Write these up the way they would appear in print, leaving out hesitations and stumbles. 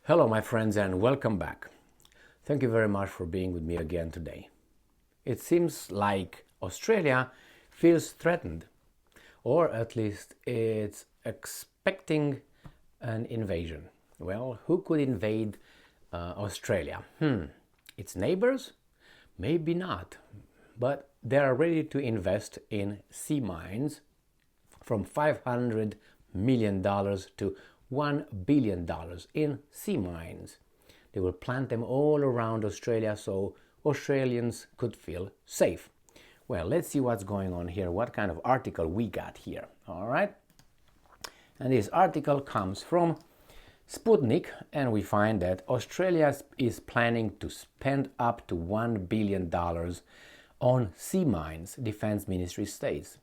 Hello, my friends, and welcome back. Thank you very much for being with me again today. It seems like Australia feels threatened, or at least it's expecting an invasion. Well, who could invade Australia? Its neighbors? Maybe not, but they are ready to invest in sea mines from $500 million to $1 billion in sea mines. They will plant them all around Australia so Australians could feel safe. Well, let's see what's going on here, what kind of article we got here. All right. And this article comes from Sputnik, and we find that Australia is planning to spend up to $1 billion on sea mines, Defense Ministry states.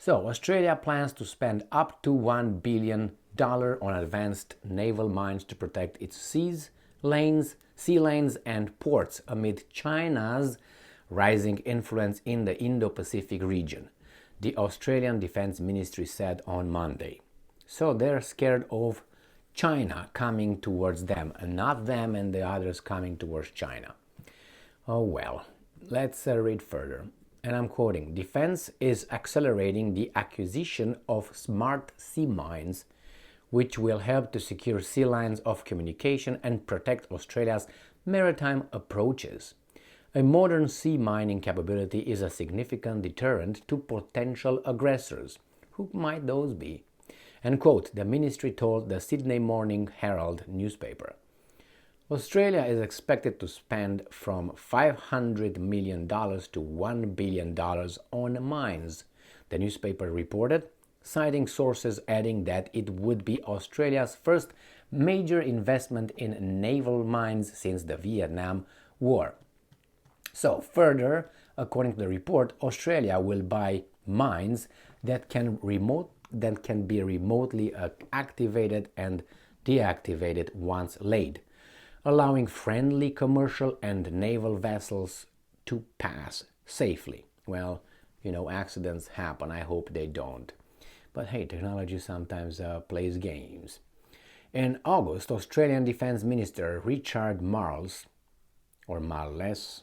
So, Australia plans to spend up to $1 billion on advanced naval mines to protect its sea lanes, and ports amid China's rising influence in the Indo-Pacific region, the Australian Defense Ministry said on Monday. So, they're scared of China coming towards them, and not them and the others coming towards China. Oh well, let's read further. And I'm quoting, "Defense is accelerating the acquisition of smart sea mines, which will help to secure sea lines of communication and protect Australia's maritime approaches. A modern sea mining capability is a significant deterrent to potential aggressors." Who might those be? And quote, the ministry told the Sydney Morning Herald newspaper. Australia is expected to spend from $500 million to $1 billion on mines, the newspaper reported, citing sources adding that it would be Australia's first major investment in naval mines since the Vietnam War. So, further, according to the report, Australia will buy mines that can be remotely activated and deactivated once laid, allowing friendly commercial and naval vessels to pass safely. Well, accidents happen. I hope they don't. But hey, technology sometimes plays games. In August, Australian Defence Minister Richard Marles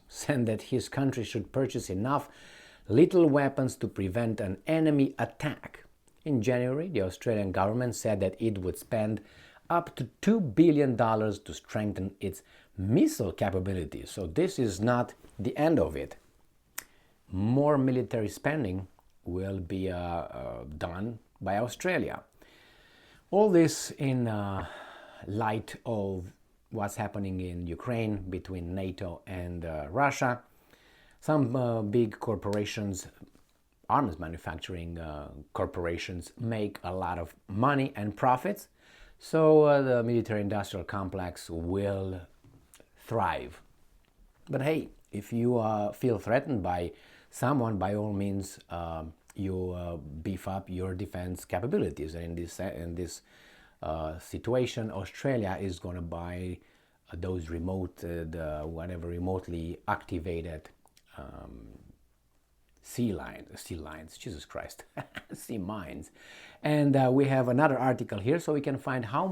said that his country should purchase enough lethal weapons to prevent an enemy attack. In January, the Australian government said that it would spend up to $2 billion to strengthen its missile capabilities. So this is not the end of it. More military spending will be done by Australia. All this in light of what's happening in Ukraine between NATO and Russia. Some big corporations, arms manufacturing corporations, make a lot of money and profits. So the military-industrial complex will thrive. But hey, if you feel threatened by someone, by all means, you beef up your defense capabilities. And in this situation, Australia is going to buy those remotely activated sea lines, Jesus Christ, sea mines. And we have another article here so we can find how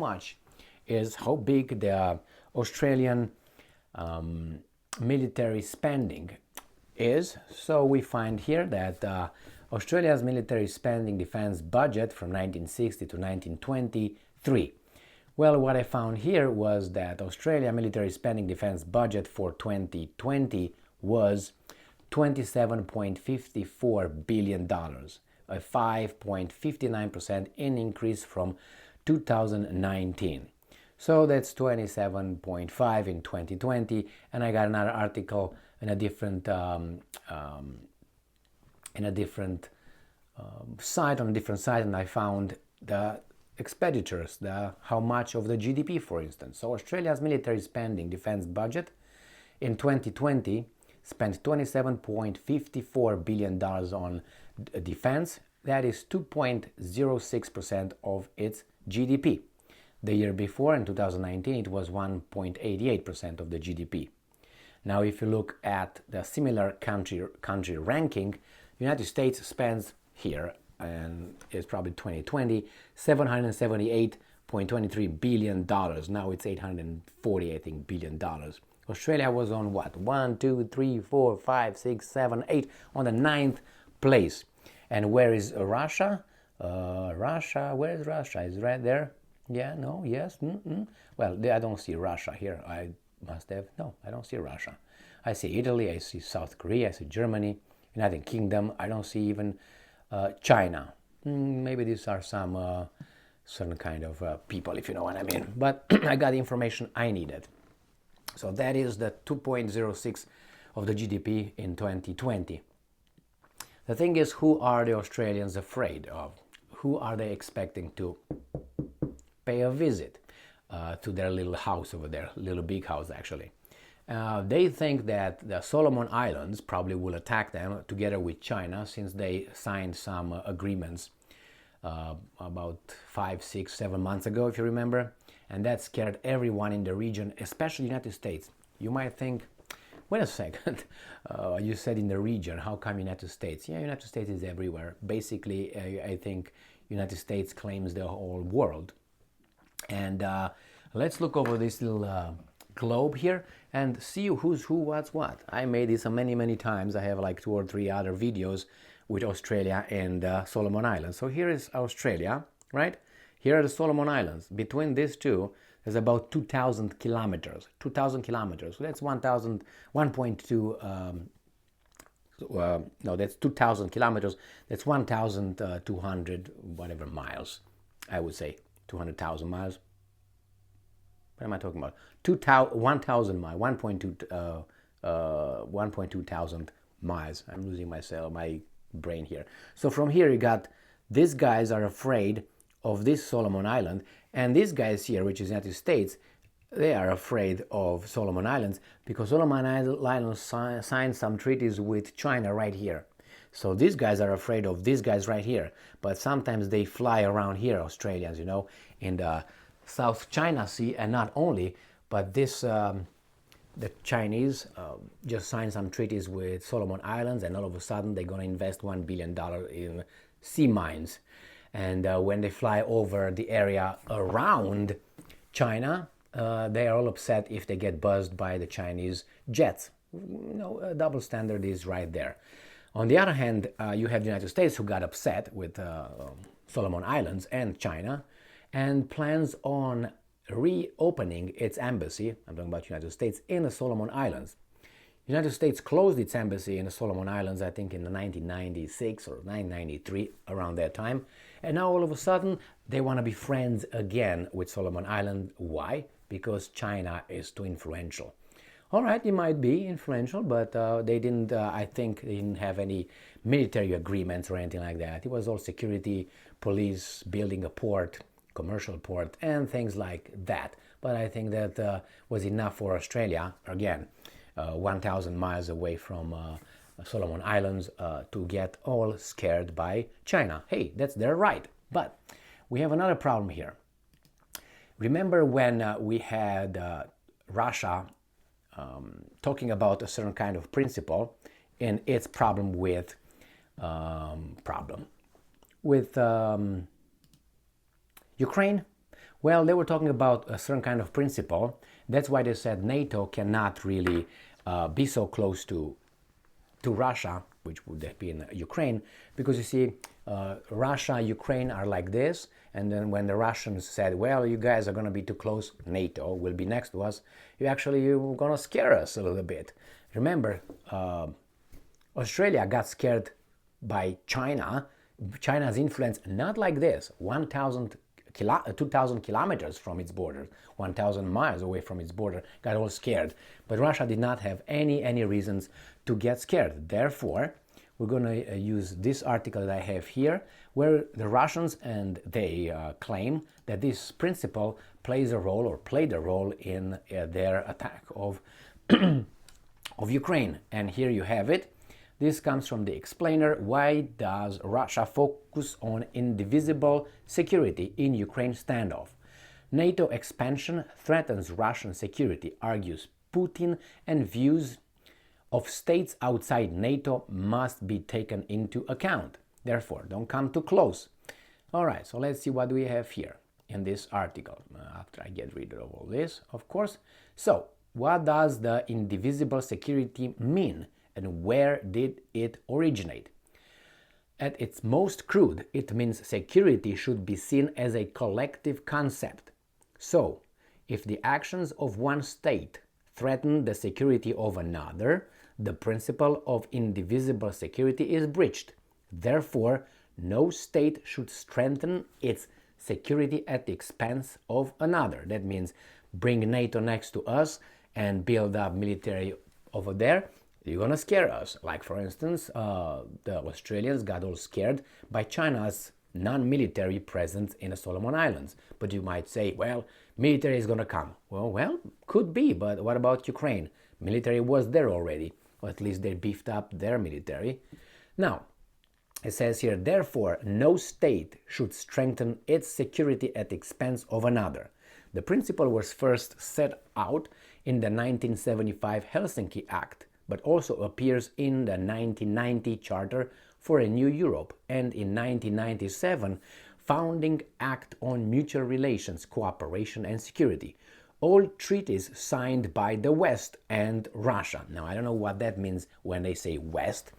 big the Australian military spending is. So we find here that Australia's military spending defense budget from 1960 to 1923. Well, what I found here was that Australia military spending defense budget for 2020 was $27.54 billion, a 5.59% increase from 2019. So that's 27.5 in 2020, and I got another article in a different site, and I found the expenditures, how much of the GDP, for instance. So Australia's military spending defense budget in 2020 spent $27.54 billion on defense. That is 2.06% of its GDP. The year before, in 2019, it was 1.88% of the GDP. Now, if you look at the similar country ranking, United States spends here, and it's probably 2020, $778 $8.23 billion. Now it's 840, I think, $billion. Australia was on what? 1, 2, 3, 4, 5, 6, 7, 8, on the 9th place. And where is Russia? Russia, where is Russia? Is it right there? Yeah, no, yes. Well, I don't see Russia here. I must have. No, I don't see Russia. I see Italy, I see South Korea, I see Germany, United Kingdom. I don't see even China. Maybe these are some certain kind of people, if you know what I mean. But I got the information I needed. So that is the 2.06 of the GDP in 2020. The thing is, who are the Australians afraid of? Who are they expecting to pay a visit to their little house over there, little big house actually? They think that the Solomon Islands probably will attack them together with China, since they signed some agreements about 5, 6, 7 months ago, if you remember. And that scared everyone in the region, especially the United States. You might think, wait a second, you said in the region, how come United States? Yeah, United States is everywhere. Basically, I think United States claims the whole world. And let's look over this little globe here and see who's who, what's what. I made this many, many times. I have like 2 or 3 other videos with Australia and Solomon Islands. So here is Australia, right? Here are the Solomon Islands. Between these two, there's about 2,000 kilometers. 2,000 kilometers. So that's 1.2. No, that's 2,000 kilometers. That's 1,200 whatever miles. I would say 200,000 miles. What am I talking about? 1,000 miles. 1.2 thousand miles. I'm losing my brain here. So from here you got, these guys are afraid of this Solomon Island, and these guys here, which is United States, they are afraid of Solomon Islands because Solomon Islands signed some treaties with China right here. So these guys are afraid of these guys right here. But sometimes they fly around here, Australians, you know, in the South China Sea, and not only, but this the Chinese just signed some treaties with Solomon Islands, and all of a sudden they're going to invest $1 billion in sea mines. And when they fly over the area around China, they are all upset if they get buzzed by the Chinese jets. You know, a double standard is right there. On the other hand, you have the United States, who got upset with Solomon Islands and China, and plans on reopening its embassy, I'm talking about the United States, in the Solomon Islands. The United States closed its embassy in the Solomon Islands, I think in 1996 or 1993, around that time. And now all of a sudden, they want to be friends again with Solomon Islands. Why? Because China is too influential. All right, it might be influential, but they didn't, I think, they didn't have any military agreements or anything like that. It was all security, police, building a port, commercial port, and things like that. But I think that was enough for Australia, again, 1,000 miles away from Solomon Islands, to get all scared by China. Hey, that's their right. But we have another problem here. Remember when we had Russia talking about a certain kind of principle and its problem with Ukraine? Well, they were talking about a certain kind of principle. That's why they said NATO cannot really be so close to Russia, which would have been Ukraine, because you see, Russia, Ukraine are like this, and then when the Russians said, well, you guys are going to be too close, NATO will be next to us, you're going to scare us a little bit. Remember, Australia got scared by China's influence, not like this, 2,000 kilometers from its border, 1,000 miles away from its border, got all scared. But Russia did not have any reasons to get scared. Therefore, we're going to use this article that I have here, where the Russians, and they claim that this principle plays a role, or played a role, in their attack of Ukraine. And here you have it. This comes from the explainer. Why does Russia focus on indivisible security in Ukraine standoff? NATO expansion threatens Russian security, argues Putin, and views of states outside NATO must be taken into account. Therefore, don't come too close. All right, so let's see what we have here. in this article, after I get rid of all this, of course. So, what does the indivisible security mean, and where did it originate? At its most crude, it means security should be seen as a collective concept. So, if the actions of one state threaten the security of another, the principle of indivisible security is breached. Therefore, no state should strengthen its security at the expense of another. That means bring NATO next to us and build up military over there. You're gonna scare us. Like, for instance, the Australians got all scared by China's non-military presence in the Solomon Islands. But you might say, well, military is gonna come. Well, could be, but what about Ukraine? Military was there already, or at least they beefed up their military. Now, it says here, therefore, no state should strengthen its security at the expense of another. The principle was first set out in the 1975 Helsinki Act, but also appears in the 1990 Charter for a New Europe and in 1997 Founding Act on Mutual Relations, Cooperation and Security. All treaties signed by the West and Russia. Now, I don't know what that means when they say West,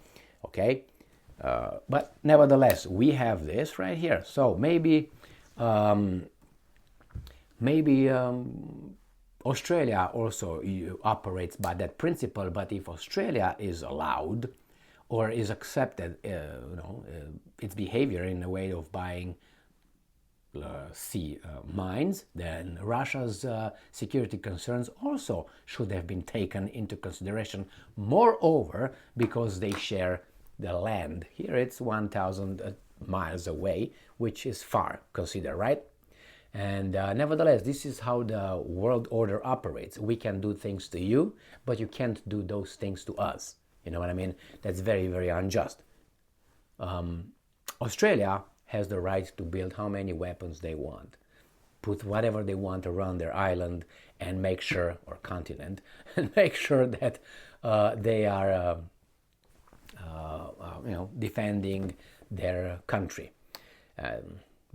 okay? But nevertheless, we have this right here. So maybe Australia also operates by that principle. But if Australia is allowed or is accepted, its behavior in a way of buying sea mines, then Russia's security concerns also should have been taken into consideration. Moreover, because they share the land. Here it's 1,000 miles away, which is far, consider, right? And nevertheless, this is how the world order operates. We can do things to you, but you can't do those things to us. You know what I mean? That's very, very unjust. Australia has the right to build how many weapons they want, put whatever they want around their island, and make sure, or continent, and make sure that they are defending their country.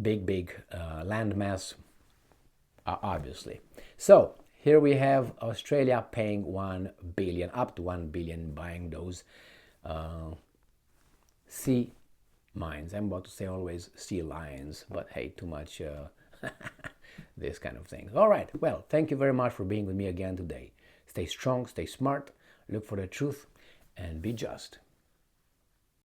Big landmass, obviously. So here we have Australia paying 1 billion, up to 1 billion, buying those sea mines. I'm about to say always sea lions, but hey, too much this kind of thing. All right, well, thank you very much for being with me again today. Stay strong, stay smart, look for the truth, and be just.